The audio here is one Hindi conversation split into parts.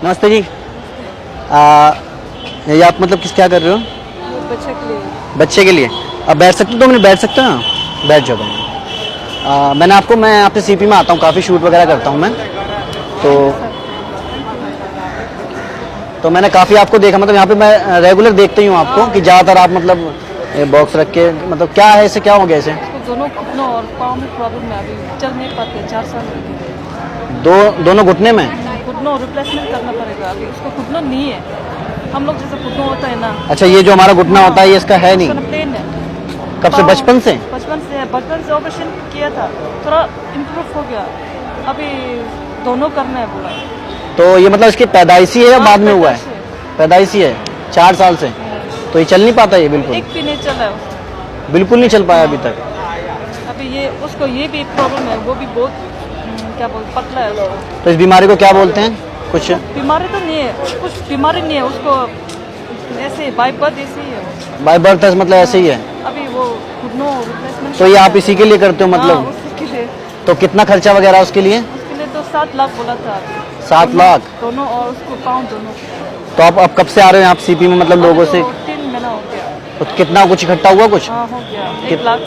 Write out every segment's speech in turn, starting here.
नमस्ते जी। ये आप मतलब क्या कर रहे हो? बच्चे के लिए। बच्चे के लिए। अब बैठ सकते हो? 2 मिनट बैठ सकते हो ना? बैठ जाओ। मैं आपसे सीपी में आता हूँ, काफ़ी शूट वगैरह करता हूँ मैं। तो थैंक यू सर। तो मैंने काफ़ी आपको देखा, मतलब यहाँ पे मैं रेगुलर देखते ही हूँ आपको कि ज़्यादातर आप मतलब बॉक्स रख के, मतलब क्या है इसे, क्या हो गया इसे? इसको दोनों घुटनों और पाँव में प्रॉब्लम है, अभी चल नहीं पाते, 4 साल हो गए। दोनों घुटने में? घुटनों रिप्लेसमेंट करना पड़ेगा, अभी उसको घुटनों नहीं है। हम लोग जैसे घुटनों होता है ना। अच्छा, ये जो हमारा घुटना होता है ये इसका है नहीं? प्लेन है। कब से? बचपन से? बचपन से है, बचपन से ऑपरेशन किया था, थोड़ा इम्प्रूव हो गया, अभी दोनों करना है बोला। तो ये मतलब इसकी पैदाइशी है या बाद में हुआ है? पैदाइश है। पैदाइशी है, 4 साल से। तो ये चल नहीं पाता ये बिल्कुल? एक भी नहीं चला है उसको। बिल्कुल नहीं चल पाया अभी तक? अभी ये उसको ये भी प्रॉब्लम है, वो भी बहुत क्या बोल पतला है उसको। तो इस बीमारी को क्या बोलते हैं कुछ? बीमारी तो नहीं है, कुछ बीमारी नहीं है उसको, ऐसे बाय बर्थ ऐसे ही है। बाय बर्थ मतलब ऐसे ही है? अभी वो घुटनों रिप्लेसमेंट। तो ये आप इसी के लिए करते हो मतलब? उसी के लिए। तो कितना खर्चा वगैरह उसके लिए? उसके लिए तो 7 लाख बोला था। 7 लाख? दोनों और उसको पाँव दोनों। तो आप कब से आ रहे हो आप सीपी में, मतलब लोगों से? 3 महीना हो गया। तो कितना कुछ इकट्ठा हुआ कुछ? हाँ हो गया, 1 लाख।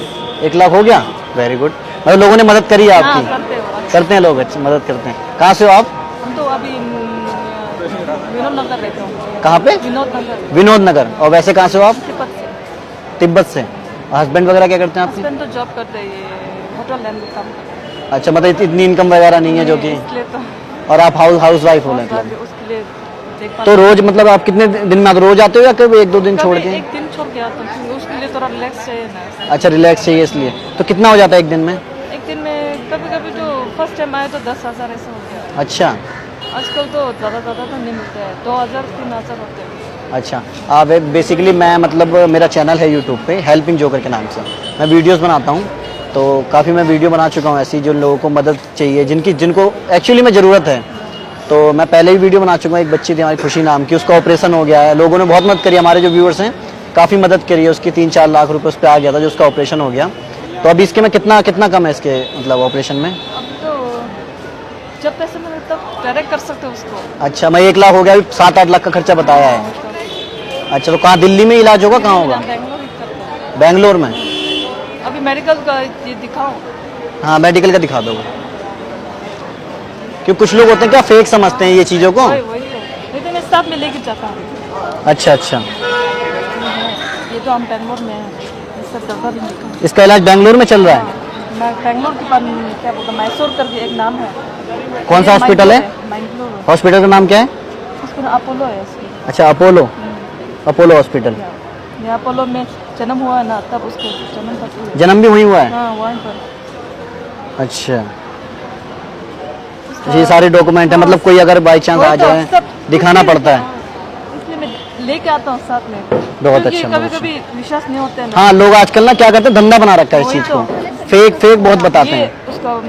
1 लाख हो गया? Very good. मतलब लोगों ने मदद करी है हाँ आपकी? करते हो। करते हैं लोग, अच्छी मदद करते हैं। कहाँ से हो आप? हम तो अभी विनोद नगर रहते हो। कहाँ पे? विनोद नगर। विनोद नगर। और वैसे कहाँ से हो आप? तिब्बत से। तिब्बत से। हस्बैंड वगैरह क्या करते हैं आपके? हस्बैंड तो जॉब करते हैं, ये होटल लाइन में काम करते हैं। अच्छा, मतलब इतनी इनकम वगैरह नहीं है जो कि, इसलिए तो और आप हाउस वाइफ हो मतलब? उसके लिए देखभाल। तो रोज मतलब आप कितने दिन में आते, रोज आते हो या कभी 1-2 दिन छोड़ के? एक दिन छोड़ के आता हूँ, क्योंकि उसके लिए थोड़ा रिलैक्स चाहिए ना। अच्छा, रिलैक्स चाहिए इसलिए। तो कितना हो जाता है एक दिन में? एक दिन में कभी कभी तो फर्स्ट टाइम आए तो 10,000 ऐसा हो गया। अच्छा। आजकल तो ज़्यादा तो नहीं मिलता है, 2,000-3,000 होते हैं। अच्छा, आप बेसिकली मैं मतलब मेरा चैनल है यूट्यूब पे हेल्पिंग जोकर के नाम से, मैं वीडियोस बनाता हूँ। तो काफ़ी मैं वीडियो बना चुका हूँ ऐसी, जो लोगों को मदद चाहिए, जिनको एक्चुअली में ज़रूरत है। तो मैं पहले ही वीडियो बना चुका हूँ, एक बच्ची थी हमारी खुशी नाम की, उसका ऑपरेशन हो गया है, लोगों ने बहुत मदद करी, हमारे जो व्यूअर्स हैं काफ़ी मदद करी है उसकी। 3-4 लाख रुपये उस पर आ गया था जो उसका ऑपरेशन हो गया। तो अभी इसके में कितना कम है इसके मतलब ऑपरेशन में? अब तो जब पैसे मिले तब डायरेक्ट कर सकते हो उसको। अच्छा, मैं 1 लाख हो गया, 7-8 लाख का खर्चा बताया है। अच्छा, तो कहाँ, दिल्ली में इलाज होगा, कहाँ होगा? बेंगलोर ही करते हैं। बेंगलोर में? अभी मेडिकल का ये दिखाओ। हाँ, मेडिकल का दिखा दो। क्योंकि कुछ लोग होते हैं क्या, फेक समझते हैं ये चीज़ों को। वही तो, नहीं तो मैं साथ में लेके जाता हूँ। अच्छा अच्छा। ये तो हम बेंगलोर में हैं, ये सब दवा भी निकल। इसका इलाज बेंगलोर में चल रहा है? मैं बेंगलोर के पास क्या बोलता, मैसूर करके एक नाम है। कौन सा हॉस्पिटल है? मैंगलोर। हॉस्पिटल का नाम क्या है? उसका नाम अपोलो है उसकी। अच्छा, अपोलो। Apollo hospital. ये अपोलो में जन्म हुआ है ना, तब उसको जन्म तक। जन्म भी वहीं हुआ है? हाँ वहीं पर। अच्छा, ये सारे डॉक्यूमेंट है, मतलब कोई अगर बाई चांस आ जाए दिखाना पड़ता है? इसलिए मैं लेके आता हूँ साथ में। बहुत अच्छा। कभी कभी विश्वास नहीं होते हैं ना। हाँ, लोग आजकल ना क्या करते हैं, धंधा बना रखा है इस चीज़ को, फेक बहुत बताते हैं। उसका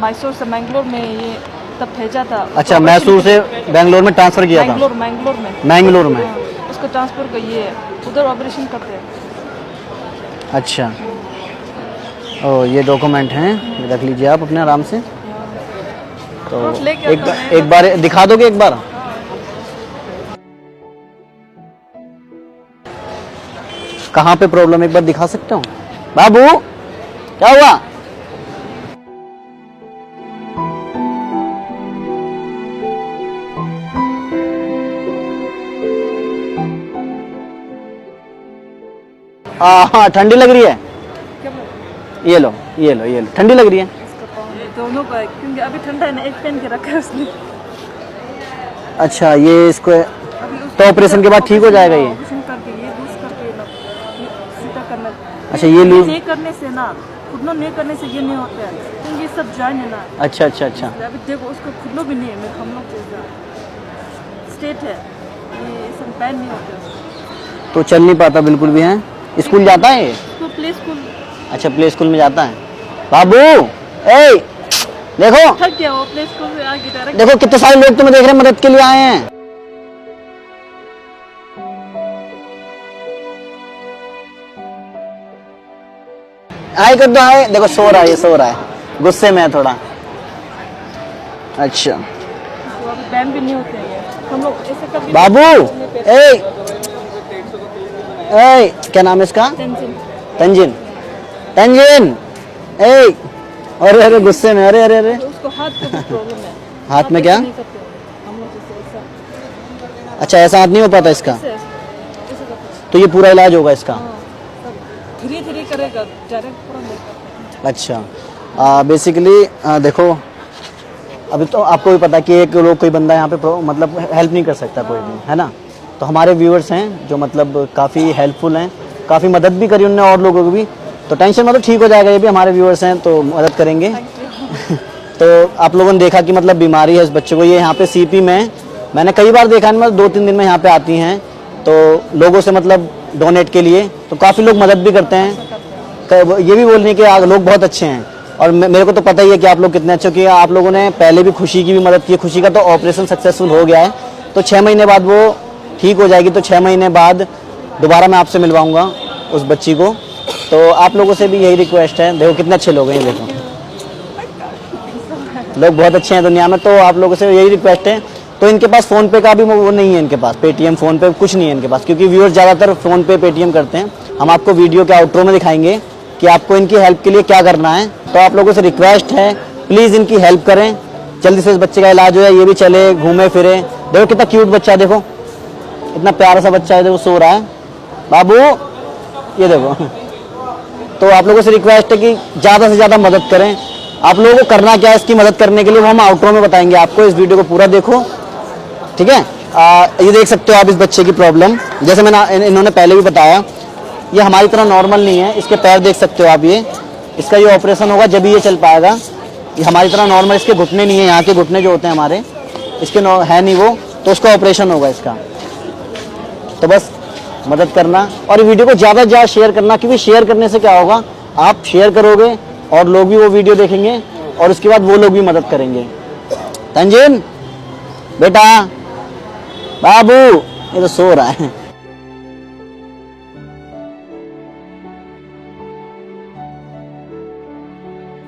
मैसूर से मैंगलोर में ये तब भेजा था। अच्छा, मैसूर से बेंगलोर में ट्रांसफर किया था? मैंगलोर में। मैंगलोर में। उसको ट्रांसफर का ये उधर ऑपरेशन करते हैं। अच्छा, ओ ये डॉक्यूमेंट हैं, रख लीजिए आप अपने आराम से। तो एक बार दिखा दोगे एक बार? कहाँ पे प्रॉब्लम एक बार दिखा सकते हो बाबू? क्या हुआ? हाँ, ठंडी लग रही है? ये लो ठंडी लग रही है? दोनों का, क्योंकि अभी ठंडा है ना, एक पहन के रखा है उसने। अच्छा, ये इसको तो ऑपरेशन के बाद ठीक हो जाएगा ये? ऑपरेशन करके ये लूज करके सीधा करना। अच्छा, ये लूज नहीं करने से ना, घुटनों नहीं करने से ये नहीं होता है, क्योंकि ये सब जॉइन है ना। अच्छा अच्छा अच्छा। अभी देखो उसको घुटनों भी नहीं है, मेरे हम लोग जैसा स्टेट है, ये सब पैन नहीं होते उसको। तो चल नहीं पाता बिल्कुल भी है? स्कूल जाता है ये? Play school. अच्छा, प्ले स्कूल में जाता है। बाबू ए देखो, थक गया वो, प्ले स्कूल से आगे डायरेक्ट। देखो कितने सारे लोग तुम्हें देख रहे हैं, मदद के लिए आए हैं। हाय कर दो, हाय। देखो सो रहा है, गुस्से में है थोड़ा। अच्छा, तो अभी बैन भी नहीं होते हैं। हम लोग ऐसे करके बाबू ए ए क्या नाम है इसका? टेंशन तंजिन तंजिन ए अरे अरे गुस्से में अरे अरे अरे तो उसको हाथ का भी प्रॉब्लम है। हाथ में क्या? नहीं करते हम लोग जैसे ऐसा अच्छा ऐसा हाथ नहीं हो पाता इसका, ऐसे ऐसे करते हैं। तो ये पूरा इलाज होगा इसका? हाँ, सब धीरे धीरे करेगा, डायरेक्ट पूरा नहीं करते। अच्छा बेसिकली देखो अभी तो आपको भी पता है कि एक लोग कोई बंदा यहाँ पे मतलब हेल्प नहीं कर सकता कोई भी, है ना? तो हमारे व्यूअर्स हैं जो मतलब काफ़ी हेल्पफुल हैं, काफ़ी मदद भी करी उन्होंने और लोगों की भी, तो टेंशन मतलब ठीक हो जाएगा, ये भी हमारे व्यूअर्स हैं तो मदद करेंगे। तो आप लोगों ने देखा कि मतलब बीमारी है इस बच्चे को, ये यहाँ पे सीपी में मैंने कई बार देखा है, मतलब 2-3 दिन में यहाँ पे आती हैं तो लोगों से मतलब डोनेट के लिए, तो काफ़ी लोग मदद भी करते हैं। ये भी बोलने के लोग बहुत अच्छे हैं और मेरे को तो पता ही है कि आप लोग कितने अच्छे हो, कि आप लोगों ने पहले भी खुशी की भी मदद की। खुशी का तो ऑपरेशन सक्सेसफुल हो गया है, तो 6 महीने बाद वो ठीक हो जाएगी, तो 6 महीने बाद दोबारा मैं आपसे मिलवाऊंगा उस बच्ची को। तो आप लोगों से भी यही रिक्वेस्ट है, देखो कितने अच्छे लोग हैं, ये देखो लोग बहुत अच्छे हैं दुनिया में, तो आप लोगों से यही रिक्वेस्ट है। तो इनके पास फ़ोन पे का भी वो नहीं है, इनके पास पेटीएम फ़ोन पे कुछ नहीं है इनके पास, क्योंकि व्यूअर्स ज़्यादातर फ़ोन पे पेटीएम करते हैं। हम आपको वीडियो के आउटरो में दिखाएंगे कि आपको इनकी हेल्प के लिए क्या करना है। तो आप लोगों से रिक्वेस्ट है प्लीज़ इनकी हेल्प करें, जल्दी से इस बच्चे का इलाज हो जाए, ये भी चले घूमे फिरे। देखो कितना क्यूट बच्चा है, देखो इतना प्यारा सा बच्चा है, देखो सो रहा है बाबू, ये देखो। तो आप लोगों से रिक्वेस्ट है कि ज़्यादा से ज़्यादा मदद करें। आप लोगों को करना क्या है इसकी मदद करने के लिए, वो हम आउटरो में बताएंगे आपको, इस वीडियो को पूरा देखो, ठीक है? ये देख सकते हो आप इस बच्चे की प्रॉब्लम, जैसे मैंने इन्होंने पहले भी बताया, ये हमारी तरह नॉर्मल नहीं है। इसके पैर देख सकते हो आप, ये इसका ये ऑपरेशन होगा जब ये चल पाएगा। ये हमारी तरह नॉर्मल, इसके घुटने नहीं है, यहाँ के घुटने जो होते हैं हमारे, इसके है नहीं वो, तो उसका ऑपरेशन होगा इसका। तो बस मदद करना और वीडियो को ज़्यादा से ज़्यादा शेयर करना, क्योंकि शेयर करने से क्या होगा, आप शेयर करोगे और लोग भी वो वीडियो देखेंगे और उसके बाद वो लोग भी मदद करेंगे। तंजीन बेटा, बाबू, ये तो सो रहा है।